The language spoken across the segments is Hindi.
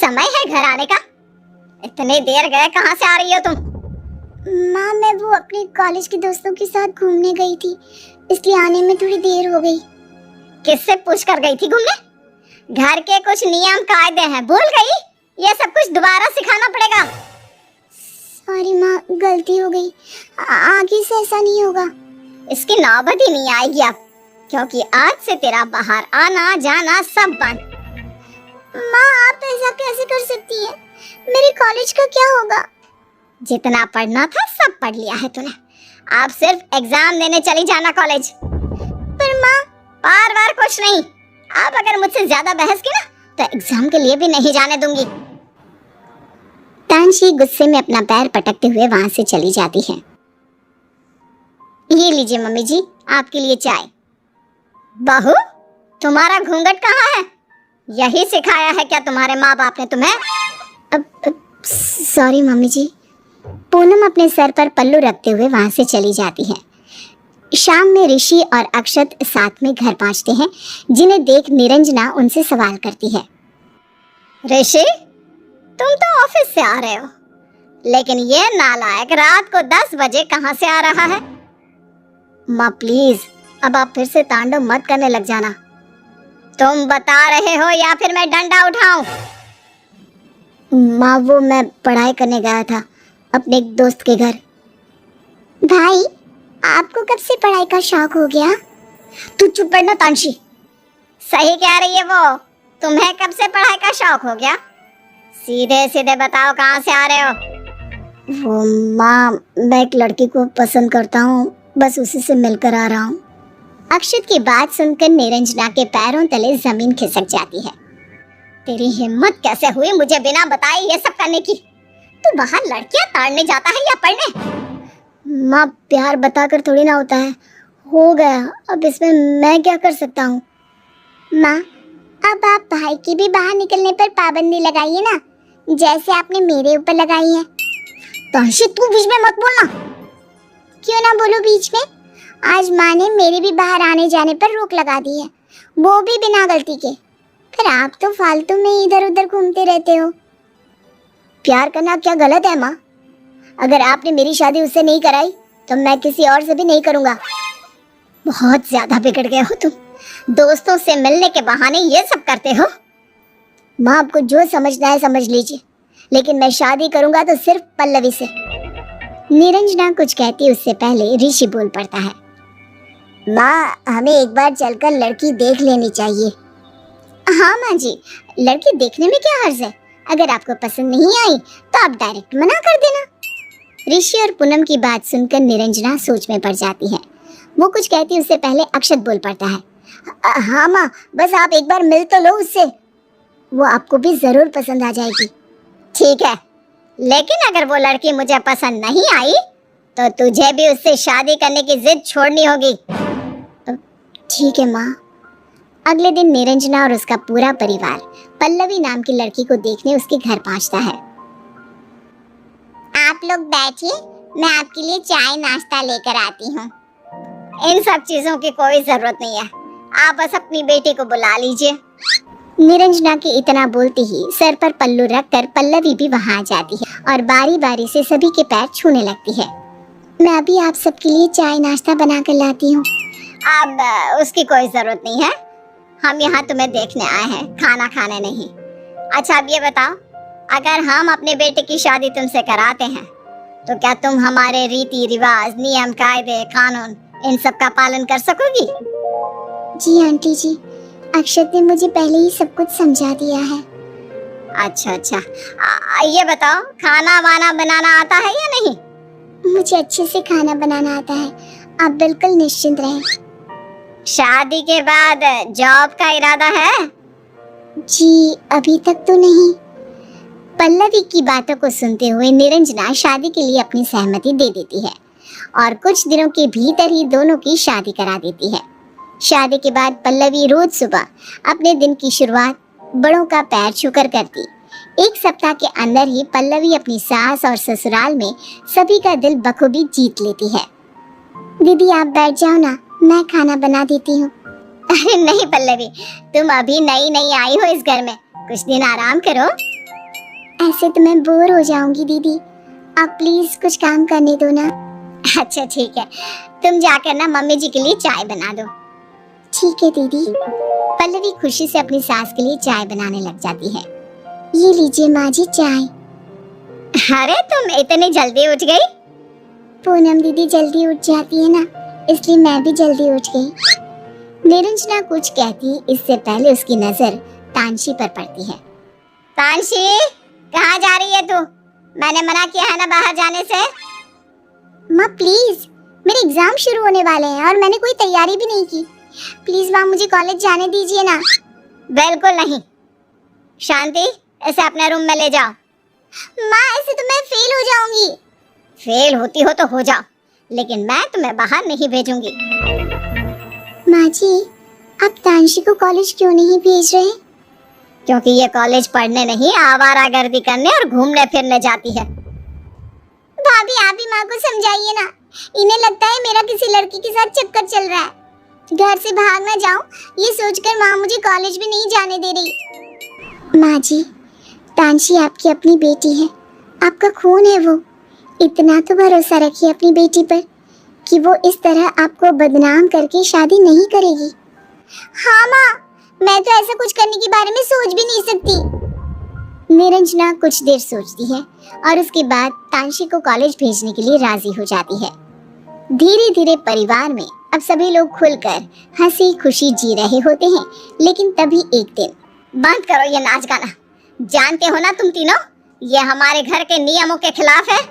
समय है घर आने का? इतने देर गए, कहाँ से आ रही हो तुम? माँ मैं वो अपने कॉलेज के दोस्तों के साथ घूमने गई थी, इसलिए आने में थोड़ी देर हो गई। किससे पूछ कर गई थी घूमने? घर के कुछ नियम कायदे हैं, भूल गई? ये सब कुछ दोबारा सिखाना पड़ेगा। सॉरी माँ, गलती हो गई, आगे से ऐसा नहीं होगा। इसकी नौबत ही नहीं आएगी अब, क्योंकि आज से तेरा बाहर आना जाना सब बंद। माँ आप ऐसा कैसे कर सकती हैं? मेरे कॉलेज का क्या होगा? जितना पढ़ना था सब पढ़ लिया है तूने, आप सिर्फ एग्जाम देने चली जाना कॉलेज। पर माँ बार बार कुछ नहीं, आप अगर मुझसे ज्यादा बहस की ना तो एग्जाम के लिए भी नहीं जाने दूंगी। तानशी गुस्से में अपना पैर पटकते हुए वहां से चली जाती है। ये लीजिए मम्मी जी, आपके लिए चाय। बहू, तुम्हारा घूंघट कहाँ है? यही सिखाया है क्या तुम्हारे माँ बाप ने तुम्हें? सॉरी मम्मी जी। पूनम अपने सर पर पल्लू रखते हुए वहां से चली जाती है। शाम में ऋषि और अक्षत साथ में घर पहुंचते हैं, जिन्हें देख निरंजना उनसे सवाल करती है। ऋषि, तुम तो ऑफिस से आ रहे हो, लेकिन ये नालायक रात को 10 बजे कहां से आ रहा है? माँ प्लीज, अब आप फिर से तांडव मत करने लग जाना। तुम बता रहे हो या फिर मैं डंडा उठाऊं? माँ वो मैं पढ़ाई करने गया था अपने एक दोस्त के घर। भाई आपको कब से पढ़ाई का शौक हो गया? तू चुप करना तानशी। सही कह रही है वो, तुम्हें कब से पढ़ाई का शौक हो गया? सीधे सीधे बताओ, कहाँ से आ रहे हो? वो माँ, मैं एक लड़की को पसंद करता हूँ, बस उसी से मिलकर आ रहा हूँ। अक्षत की बात सुनकर निरंजना के पैरों तले जमीन खिसक जाती है। तेरी हिम्मत कैसे हुई मुझे बिना बताए ये सब करने की? तू बाहर लड़कियां ताड़ने जाता है या पढ़ने? माँ प्यार बताकर थोड़ी ना होता है, हो गया, अब इसमें मैं क्या कर सकता हूँ? माँ अब आप भाई की भी बाहर निकलने पर पाबंदी लगाइए ना, जैसे आपने मेरे ऊपर लगाई है। तानशी तू बीच में मत बोलना। क्यों ना बोलो बीच में? आज माँ ने मेरे भी बाहर आने जाने पर रोक लगा दी है, वो भी बिना गलती के। फिर आप तो फालतू में इधर उधर घूमते रहते हो। प्यार करना क्या गलत है माँ? अगर आपने मेरी शादी उससे नहीं कराई तो मैं किसी और से भी नहीं करूँगा। बहुत ज्यादा बिगड़ गए हो तुम, दोस्तों से मिलने के बहाने ये सब करते हो। माँ आपको जो समझना है समझ लीजिए, लेकिन मैं शादी करूँगा तो सिर्फ पल्लवी से। निरंजना कुछ कहती उससे पहले ऋषि बोल पड़ता है। माँ हमें एक बार चलकर लड़की देख लेनी चाहिए। हाँ माँ जी, लड़की देखने में क्या हर्ज है? अगर आपको पसंद नहीं आई तो आप डायरेक्ट मना कर देना। ऋषि और पूनम की बात सुनकर निरंजना सोच में पड़ जाती है। वो कुछ कहती उससे पहले अक्षत बोल पड़ता है। हाँ माँ, बस आप एक बार मिल तो लो उससे, वो आपको भी जरूर पसंद आ जाएगी। ठीक है, लेकिन अगर वो लड़की मुझे पसंद नहीं आई तो तुझे भी उससे शादी करने की जिद छोड़नी होगी। ठीक है माँ। अगले दिन निरंजना और उसका पूरा परिवार पल्लवी नाम की लड़की को देखने उसके घर पहुंचता है। आप लोग बैठिए, मैं आपके लिए चाय नाश्ता लेकर आती हूँ। इन सब चीजों की कोई जरूरत नहीं है, आप बस अपनी बेटी को बुला लीजिए। निरंजना के इतना बोलते ही सर पर पल्लू रखकर पल्लवी भी वहां आ जाती है और बारी बारी से सभी के पैर छूने लगती है। मैं अभी आप सबके लिए चाय नाश्ता बना कर लाती हूँ। अब उसकी कोई जरूरत नहीं है, हम यहाँ तुम्हें देखने आए हैं, खाना खाने नहीं। अच्छा अब ये बताओ, अगर हम अपने बेटे की शादी तुमसे कराते हैं तो क्या तुम हमारे रीति रिवाज, नियम कायदे, कानून इन सब का पालन कर सकोगी? जी आंटी जी, अक्षत ने मुझे पहले ही सब कुछ समझा दिया है। अच्छा, ये बताओ, खाना वाना बनाना आता है या नहीं? मुझे अच्छे से खाना बनाना आता है, आप बिल्कुल निश्चिंत रहें। शादी के बाद जॉब का इरादा है? जी अभी तक तो नहीं। पल्लवी की बातों को सुनते हुए निरंजना शादी के लिए अपनी सहमति दे देती है और कुछ दिनों के भीतर ही दोनों की शादी करा देती है। शादी के बाद पल्लवी रोज सुबह अपने दिन की शुरुआत बड़ों का पैर छूकर करती। एक सप्ताह के अंदर ही पल्लवी अपनी सास और ससुराल में सभी का दिल बखूबी जीत लेती है। दीदी आप बैठ जाओ ना, मैं खाना बना देती हूँ। अरे नहीं पल्लवी, तुम अभी नई नई आई हो इस घर में, कुछ दिन आराम करो। ऐसे तो मैं बोर हो जाऊंगी दीदी, आप प्लीज कुछ काम करने दो ना। अच्छा ठीक है, तुम जाकर ना मम्मी जी के लिए चाय बना दो। ठीक है दीदी। पल्लवी खुशी से अपनी सास के लिए चाय बनाने लग जाती है। ये लीजिए माँ जी चाय। अरे तुम इतनी जल्दी उठ गई? पूनम दीदी जल्दी उठ जाती है ना, इसलिए मैं भी जल्दी उठ गई। निरंजना कुछ कहती इससे पहले उसकी नजर तानशी पर पड़ती है। तानशी, कहाँ जा रही है तू? मैंने मना किया है ना बाहर जाने से। माँ प्लीज, मेरे एग्जाम शुरू होने वाले हैं और मैंने कोई तैयारी भी नहीं की। प्लीज माँ मुझे कॉलेज जाने दीजिए ना। बिल्कुल नहीं। शांति, इसे अपने रूम में ले जाओ। माँ ऐसे तो मैं फेल हो जाऊंगी। फेल होती हो तो हो जाओ, लेकिन मैं तुम्हें बाहर नहीं भेजूंगी। माँ जी, आप तानशी को कॉलेज क्यों नहीं भेज रहे? क्योंकि ये कॉलेज पढ़ने नहीं, आवारागर्दी करने और घूमने फिरने जाती है। भाभी आप ही माँ को समझाइए ना, इन्हें लगता है मेरा किसी लड़की के साथ चक्कर चल रहा है। घर से भाग ना जाऊं ये सोचकर माँ मुझे कॉलेज भी नहीं जाने दे रही। माँ जी, तानशी आपकी अपनी बेटी है, आपका खून है वो। इतना तो भरोसा रखिए अपनी बेटी पर कि वो इस तरह आपको बदनाम करके शादी नहीं करेगी। हाँ माँ, मैं तो ऐसा कुछ करने के बारे में सोच भी नहीं सकती। निरंजना कुछ देर सोचती है और उसके बाद तानशी को कॉलेज भेजने के लिए राजी हो जाती है। धीरे धीरे परिवार में अब सभी लोग खुलकर हंसी खुशी जी रहे होते हैं, लेकिन तभी एक दिन। बंद करो ये नाच गाना, जानते हो ना तुम तीनों, ये हमारे घर के नियमों के खिलाफ है।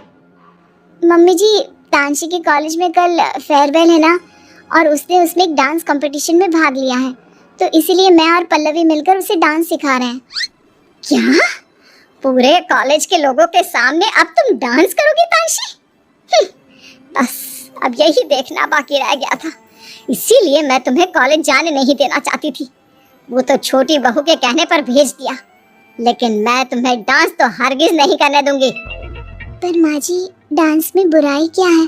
मम्मी जी, तानशी के कॉलेज में कल फेयरवेल है ना, और उसने उसमें एक डांस कंपटीशन में भाग लिया है, तो इसीलिए मैं और पल्लवी मिलकर उसे डांस सिखा रहे हैं। क्या? पूरे कॉलेज के लोगों के सामने अब तुम डांस करोगी तानशी? बस अब यही देखना बाकी रह गया था, इसीलिए मैं तुम्हें कॉलेज जाने नहीं देना चाहती थी। वो तो छोटी बहू के कहने पर भेज दिया, लेकिन मैं तुम्हें डांस तो हरगिज नहीं करने दूंगी। पर माँ जी, डांस में बुराई क्या है?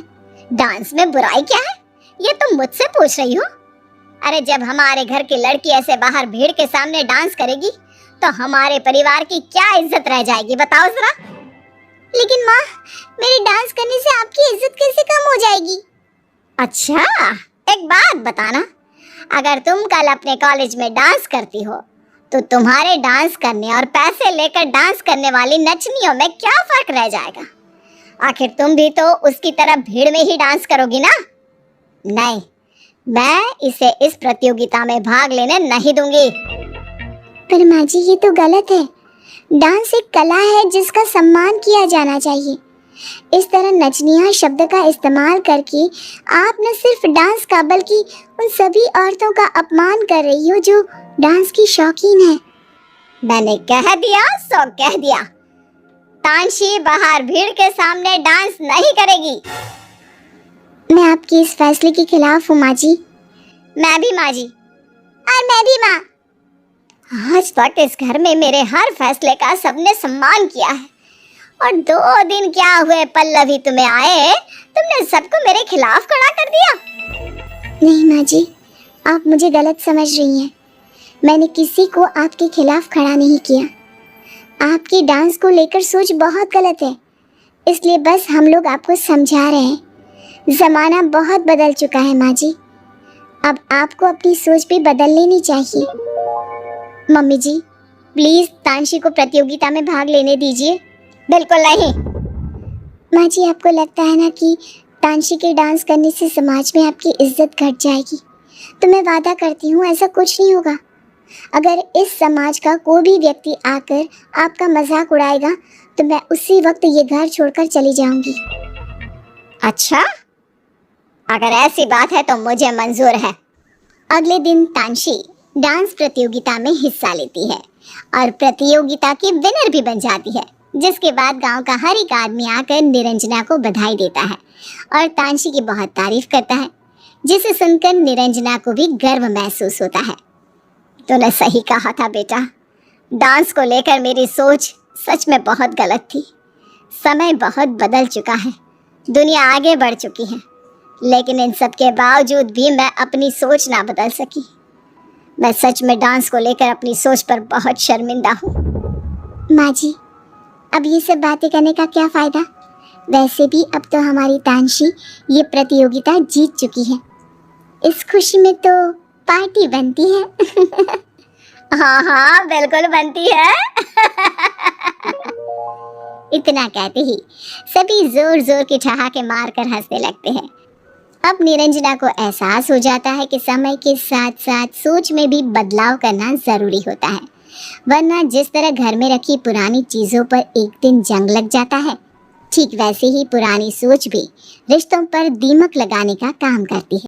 डांस में बुराई क्या है, ये तुम मुझसे पूछ रही हो? अरे जब हमारे घर की लड़की ऐसे बाहर भीड़ के सामने डांस करेगी तो हमारे परिवार की क्या इज्जत रह जाएगी, बताओ जरा। लेकिन माँ, मेरे डांस करने से आपकी इज्जत कैसे कम हो जाएगी? अच्छा, एक बात बताना, अगर तुम कल अपने कॉलेज में डांस करती हो तो तुम्हारे डांस करने और पैसे लेकर डांस करने वाली नचनियों में क्या फर्क रह जाएगा? आखिर तुम भी तो उसकी तरह भीड़ में ही डांस करोगी ना। नहीं, मैं इसे इस प्रतियोगिता में भाग लेने नहीं दूंगी। पर माँ जी, ये तो गलत है। डांस एक कला है जिसका सम्मान किया जाना चाहिए। इस तरह नचनिया शब्द का इस्तेमाल करके आप न सिर्फ डांस का बल्कि उन सभी औरतों का अपमान कर रही हो जो डांस की शौकीन है। मैंने कह दिया सो कह दिया, तानशी बाहर भीड़ के सामने डांस नहीं करेगी। मैं आपके इस फैसले के खिलाफ हूँ माँ जी। मैं भी माँ जी। और मैं भी माँ। आज तक इस घर में मेरे हर फैसले का सबने सम्मान किया है, और 2 दिन क्या हुए पल्लवी तुम्हें आए, तुमने सबको मेरे खिलाफ खड़ा कर दिया। नहीं माँ जी, आप मुझे गलत समझ रही हैं। मैंने किसी को आपके खिलाफ खड़ा नहीं किया। आपकी डांस को लेकर सोच बहुत गलत है, इसलिए बस हम लोग आपको समझा रहे हैं। ज़माना बहुत बदल चुका है माँ जी, अब आपको अपनी सोच भी बदल लेनी चाहिए। मम्मी जी, प्लीज़ तानशी को प्रतियोगिता में भाग लेने दीजिए। बिल्कुल नहीं। माँ जी, आपको लगता है ना कि तानशी के डांस करने से समाज में आपकी इज्जत घट जाएगी, तो मैं वादा करती हूँ ऐसा कुछ नहीं होगा। अगर इस समाज का कोई भी व्यक्ति आकर आपका मजाक उड़ाएगा तो मैं उसी वक्त ये घर छोड़कर चली जाऊंगी। अच्छा, अगर ऐसी बात है तो मुझे मंजूर है। अगले दिन तानशी डांस प्रतियोगिता में हिस्सा लेती है और प्रतियोगिता की विनर भी बन जाती है, जिसके बाद गांव का हर एक आदमी आकर निरंजना को बधाई देता है और तानशी की बहुत तारीफ करता है, जिसे सुनकर निरंजना को भी गर्व महसूस होता है। तूने सही कहा था बेटा, डांस को लेकर मेरी सोच सच में बहुत गलत थी। समय बहुत बदल चुका है, दुनिया आगे बढ़ चुकी है, लेकिन इन सब के बावजूद भी मैं अपनी सोच ना बदल सकी। मैं सच में डांस को लेकर अपनी सोच पर बहुत शर्मिंदा हूँ। माँ जी, अब ये सब बातें करने का क्या फायदा? वैसे भी अब तो हमारी तानशी ये प्रतियोगिता जीत चुकी है। इस खुशी में तो पार्टी बनती है। हाँ हाँ बिल्कुल बनती है। इतना कहते ही सभी जोर जोर की ठहाके मारकर हंसने लगते हैं। अब निरंजना को एहसास हो जाता है कि समय के साथ साथ सोच में भी बदलाव करना जरूरी होता है, वरना जिस तरह घर में रखी पुरानी चीजों पर एक दिन जंग लग जाता है, ठीक वैसे ही पुरानी सोच भी रिश्तों पर दीमक लगाने का काम करती है।